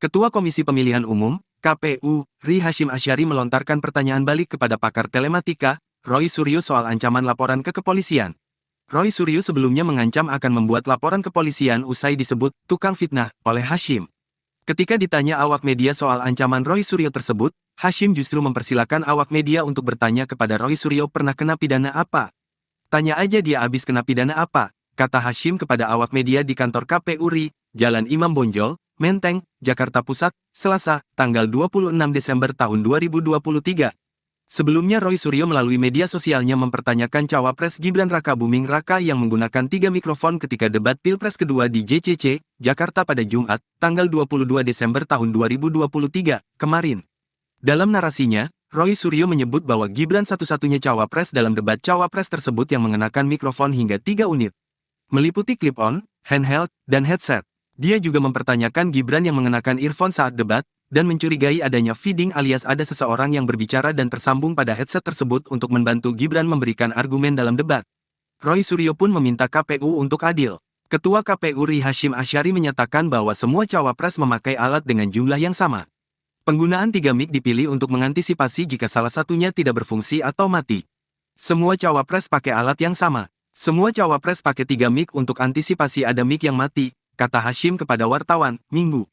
Ketua Komisi Pemilihan Umum, KPU, Ri Hasyim Asyari melontarkan pertanyaan balik kepada pakar telematika, Roy Suryo soal ancaman laporan ke kepolisian. Roy Suryo sebelumnya mengancam akan membuat laporan kepolisian usai disebut tukang fitnah oleh Hasyim. Ketika ditanya awak media soal ancaman Roy Suryo tersebut, Hasyim justru mempersilakan awak media untuk bertanya kepada Roy Suryo pernah kena pidana apa. Tanya aja dia abis kena pidana apa, kata Hasyim kepada awak media di kantor KPU RI, Jalan Imam Bonjol, Menteng, Jakarta Pusat, Selasa, tanggal 26 Desember tahun 2023. Sebelumnya Roy Suryo melalui media sosialnya mempertanyakan cawapres Gibran Raka Buming Raka yang menggunakan 3 mikrofon ketika debat Pilpres kedua di JCC, Jakarta pada Jumat, tanggal 22 Desember tahun 2023, kemarin. Dalam narasinya, Roy Suryo menyebut bahwa Gibran satu-satunya cawapres dalam debat cawapres tersebut yang mengenakan mikrofon hingga 3 unit. Meliputi clip-on, handheld, dan headset. Dia juga mempertanyakan Gibran yang mengenakan earphone saat debat, dan mencurigai adanya feeding alias ada seseorang yang berbicara dan tersambung pada headset tersebut untuk membantu Gibran memberikan argumen dalam debat. Roy Suryo pun meminta KPU untuk adil. Ketua KPU Ri Hasyim Asyari menyatakan bahwa semua cawapres memakai alat dengan jumlah yang sama. Penggunaan 3 mic dipilih untuk mengantisipasi jika salah satunya tidak berfungsi atau mati. Semua cawapres pakai alat yang sama. Semua cawapres pakai 3 mic untuk antisipasi ada mic yang mati, kata Hasyim kepada wartawan, Minggu.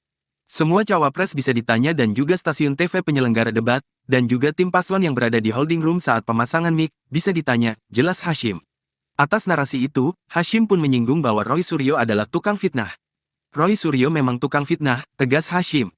Semua cawapres bisa ditanya dan juga stasiun TV penyelenggara debat, dan juga tim paslon yang berada di holding room saat pemasangan mic, bisa ditanya, jelas Hasyim. Atas narasi itu, Hasyim pun menyinggung bahwa Roy Suryo adalah tukang fitnah. Roy Suryo memang tukang fitnah, tegas Hasyim.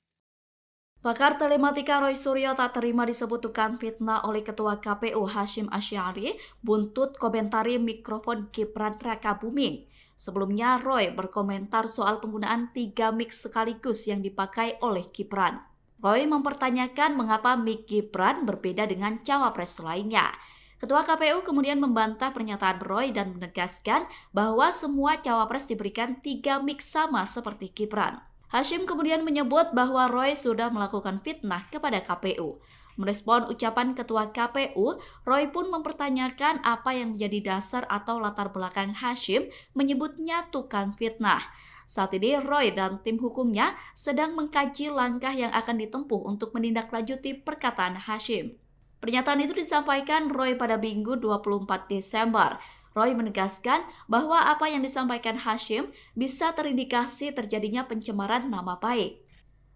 Pakar telematika Roy Suryo tak terima disebut tukang fitnah oleh Ketua KPU Hasyim Asyari buntut komentari mikrofon Gibran Raka Buming. Sebelumnya Roy berkomentar soal penggunaan 3 mic sekaligus yang dipakai oleh Gibran. Roy mempertanyakan mengapa mic Gibran berbeda dengan cawapres lainnya. Ketua KPU kemudian membantah pernyataan Roy dan menegaskan bahwa semua cawapres diberikan 3 mic sama seperti Gibran. Hasyim kemudian menyebut bahwa Roy sudah melakukan fitnah kepada KPU. Merespon ucapan Ketua KPU, Roy pun mempertanyakan apa yang menjadi dasar atau latar belakang Hasyim menyebutnya tukang fitnah. Saat ini Roy dan tim hukumnya sedang mengkaji langkah yang akan ditempuh untuk menindaklanjuti perkataan Hasyim. Pernyataan itu disampaikan Roy pada Minggu 24 Desember. Roy menegaskan bahwa apa yang disampaikan Hasyim bisa terindikasi terjadinya pencemaran nama baik.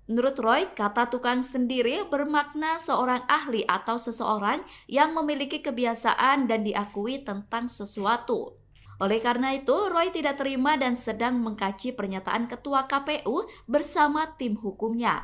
Menurut Roy, kata tukang sendiri bermakna seorang ahli atau seseorang yang memiliki kebiasaan dan diakui tentang sesuatu. Oleh karena itu, Roy tidak terima dan sedang mengkaji pernyataan Ketua KPU bersama tim hukumnya.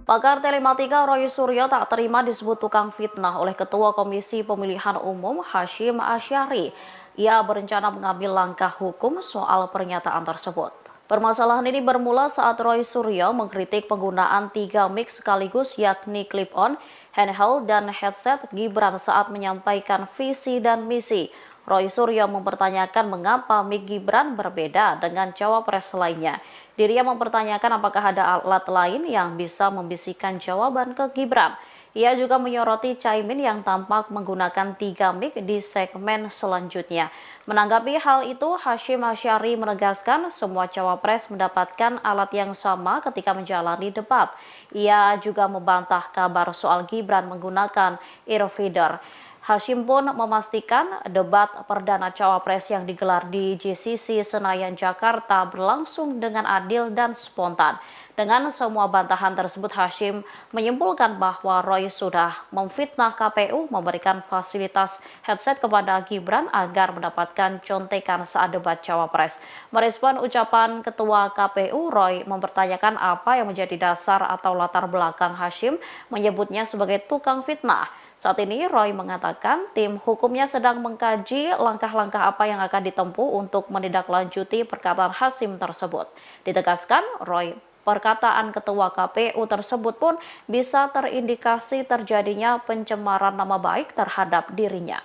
Pakar telematika Roy Suryo tak terima disebut tukang fitnah oleh Ketua Komisi Pemilihan Umum Hasyim Asyari. Ia berencana mengambil langkah hukum soal pernyataan tersebut. Permasalahan ini bermula saat Roy Suryo mengkritik penggunaan 3 mic sekaligus yakni clip-on, handheld, dan headset Gibran saat menyampaikan visi dan misi. Roy Suryo mempertanyakan mengapa mic Gibran berbeda dengan cawapres lainnya. Dirinya mempertanyakan apakah ada alat lain yang bisa membisikkan jawaban ke Gibran. Ia juga menyoroti Caimin yang tampak menggunakan 3 mic di segmen selanjutnya. Menanggapi hal itu, Hasyim Asyari menegaskan semua cawapres mendapatkan alat yang sama ketika menjalani debat. Ia juga membantah kabar soal Gibran menggunakan earfeeder. Hasyim pun memastikan debat perdana cawapres yang digelar di JCC Senayan Jakarta berlangsung dengan adil dan spontan. Dengan semua bantahan tersebut, Hasyim menyimpulkan bahwa Roy sudah memfitnah KPU memberikan fasilitas headset kepada Gibran agar mendapatkan contekan saat debat cawapres. Merespon ucapan Ketua KPU, Roy mempertanyakan apa yang menjadi dasar atau latar belakang Hasyim menyebutnya sebagai tukang fitnah. Saat ini Roy mengatakan tim hukumnya sedang mengkaji langkah-langkah apa yang akan ditempuh untuk menindaklanjuti perkataan Hasyim tersebut. Ditegaskan, Roy, perkataan Ketua KPU tersebut pun bisa terindikasi terjadinya pencemaran nama baik terhadap dirinya.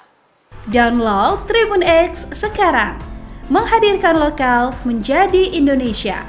Download Tribun X sekarang, menghadirkan lokal menjadi Indonesia.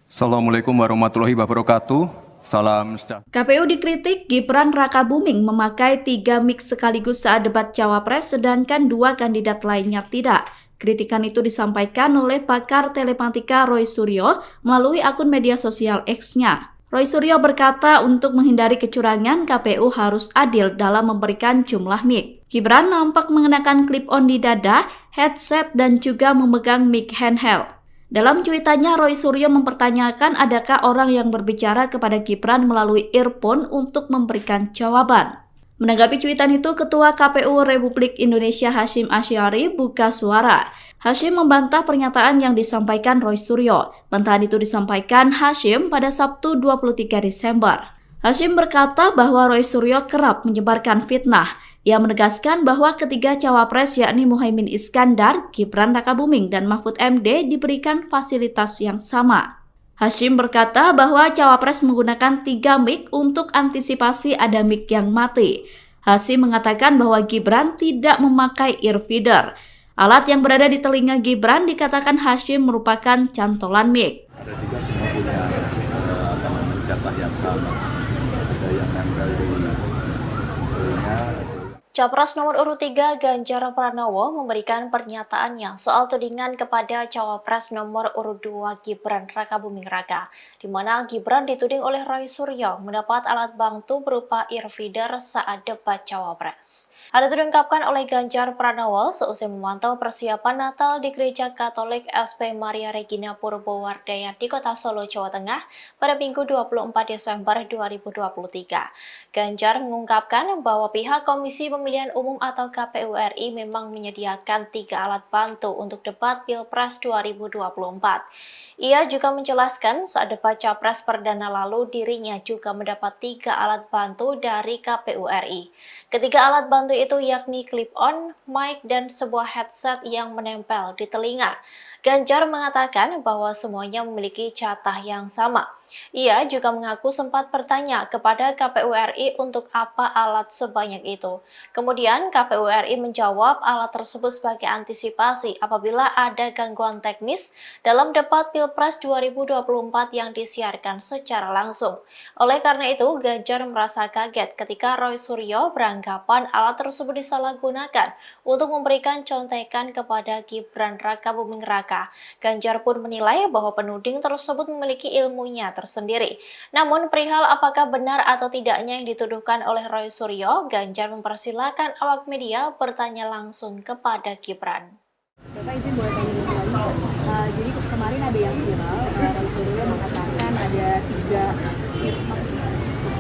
Assalamualaikum warahmatullahi wabarakatuh. Salam sejahtera. KPU dikritik Gibran Rakabuming memakai 3 mic sekaligus saat debat Cawapres sedangkan 2 kandidat lainnya tidak. Kritikan itu disampaikan oleh pakar telematika Roy Suryo melalui akun media sosial X-nya. Roy Suryo berkata untuk menghindari kecurangan, KPU harus adil dalam memberikan jumlah mic. Gibran nampak mengenakan clip-on di dada, headset, dan juga memegang mic handheld. Dalam cuitannya, Roy Suryo mempertanyakan adakah orang yang berbicara kepada Gibran melalui earphone untuk memberikan jawaban. Menanggapi cuitan itu, Ketua KPU Republik Indonesia Hasyim Asyari buka suara. Hasyim membantah pernyataan yang disampaikan Roy Suryo. Bantahan itu disampaikan Hasyim pada Sabtu 23 Desember. Hasyim berkata bahwa Roy Suryo kerap menyebarkan fitnah. Ia menegaskan bahwa ketiga cawapres yakni Muhaimin Iskandar, Gibran Rakabuming, dan Mahfud MD diberikan fasilitas yang sama. Hasyim berkata bahwa cawapres menggunakan 3 mic untuk antisipasi ada mic yang mati. Hasyim mengatakan bahwa Gibran tidak memakai earfeeder. Alat yang berada di telinga Gibran dikatakan Hasyim merupakan cantolan mic. Ada juga semua punya jatah yang sama. Ada yang nempel di telinga. Capres nomor urut 3 Ganjar Pranowo memberikan pernyataannya soal tudingan kepada Cawapres nomor urut 2 Gibran Rakabuming Raka, di mana Gibran dituding oleh Roy Suryo mendapat alat bantu berupa earfeeder saat debat Cawapres. Hal itu diungkapkan oleh Ganjar Pranowo seusai memantau persiapan Natal di Gereja Katolik SP Maria Regina Purwowardaya di Kota Solo, Jawa Tengah pada Minggu 24 Desember 2023. Ganjar mengungkapkan bahwa pihak Komisi Pemilihan Umum atau KPU RI memang menyediakan 3 alat bantu untuk debat Pilpres 2024. Ia juga menjelaskan saat debat Capres perdana lalu dirinya juga mendapat 3 alat bantu dari KPU RI. Ketiga alat bantu itu yakni clip-on, mic, dan sebuah headset yang menempel di telinga. Ganjar mengatakan bahwa semuanya memiliki jatah yang sama. Ia juga mengaku sempat bertanya kepada KPU RI untuk apa alat sebanyak itu. Kemudian KPU RI menjawab alat tersebut sebagai antisipasi apabila ada gangguan teknis dalam debat Pilpres 2024 yang disiarkan secara langsung. Oleh karena itu, Ganjar merasa kaget ketika Roy Suryo beranggapan alat tersebut disalahgunakan untuk memberikan contekan kepada Gibran Rakabuming Raka. Ganjar pun menilai bahwa penuding tersebut memiliki ilmunya tersendiri. Namun perihal apakah benar atau tidaknya yang dituduhkan oleh Roy Suryo, Ganjar mempersilahkan awak media bertanya langsung kepada Gibran. Bapak izin boleh tanya lagi. Jadi kemarin ada yang viral, Roy Suryo mengatakan ada 3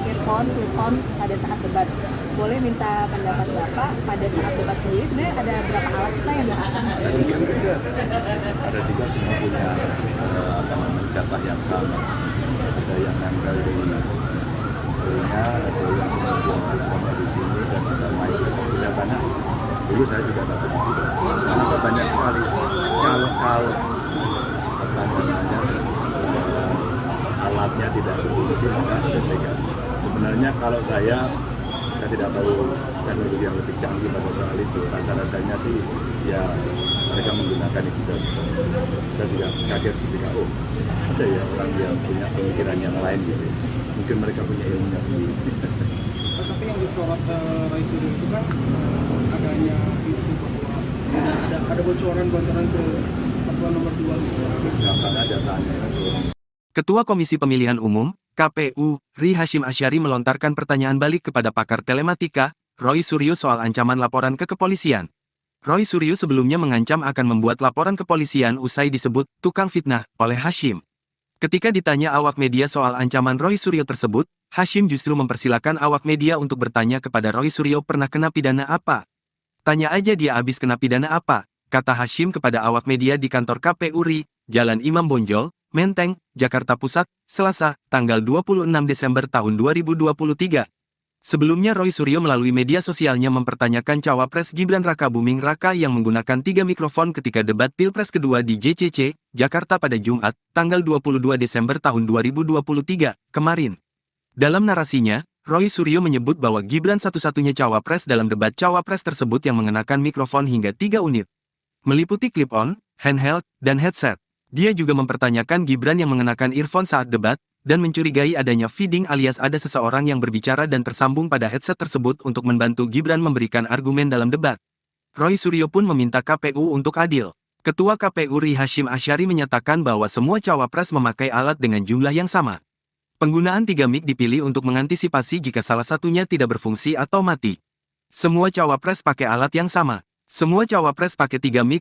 earphone pada saat debat. Boleh minta pendapat Bapak pada saat debat sendiri sebenarnya ada berapa alat kita yang dipasang? Ada juga semua punya jatah yang sama. Ada yang nempel di telinga, ada yang nempel di sini, dan ada mic. Bisa tanya, dulu saya juga dapat itu. Karena banyak sekali kalau alatnya tidak berfungsi maka ada. Sebenarnya kalau saya tidak tahu teknologi yang lebih canggih pada soal itu. Rasa-rasanya sih ya mereka menggunakan itu saja. Saya juga kaget ketika ada ya orang yang punya pemikiran yang lain gitu. Mungkin mereka punya ilmunya sendiri. Tapi yang disorot Roy Suryo itu kan adanya isu bahwa ada bocoran ke paslon nomor 2 gitu. Nggak ada datanya itu. Ketua Komisi Pemilihan Umum, KPU, Ri Hasyim Asyari melontarkan pertanyaan balik kepada pakar telematika, Roy Suryo soal ancaman laporan ke kepolisian. Roy Suryo sebelumnya mengancam akan membuat laporan kepolisian usai disebut tukang fitnah oleh Hasyim. Ketika ditanya awak media soal ancaman Roy Suryo tersebut, Hasyim justru mempersilakan awak media untuk bertanya kepada Roy Suryo pernah kena pidana apa. Tanya aja dia habis kena pidana apa, kata Hasyim kepada awak media di kantor KPU RI, Jalan Imam Bonjol, Menteng, Jakarta Pusat, Selasa, tanggal 26 Desember tahun 2023. Sebelumnya Roy Suryo melalui media sosialnya mempertanyakan Cawapres Gibran Rakabuming Raka yang menggunakan 3 mikrofon ketika debat Pilpres kedua di JCC, Jakarta pada Jumat, tanggal 22 Desember tahun 2023, kemarin. Dalam narasinya, Roy Suryo menyebut bahwa Gibran satu-satunya Cawapres dalam debat Cawapres tersebut yang mengenakan mikrofon hingga 3 unit. Meliputi clip-on, handheld, dan headset. Dia juga mempertanyakan Gibran yang mengenakan earphone saat debat, dan mencurigai adanya feeding alias ada seseorang yang berbicara dan tersambung pada headset tersebut untuk membantu Gibran memberikan argumen dalam debat. Roy Suryo pun meminta KPU untuk adil. Ketua KPU Ri Hashim Asyari menyatakan bahwa semua cawapres memakai alat dengan jumlah yang sama. Penggunaan 3 mic dipilih untuk mengantisipasi jika salah satunya tidak berfungsi atau mati. Semua cawapres pakai alat yang sama. Semua cawapres pakai 3 mic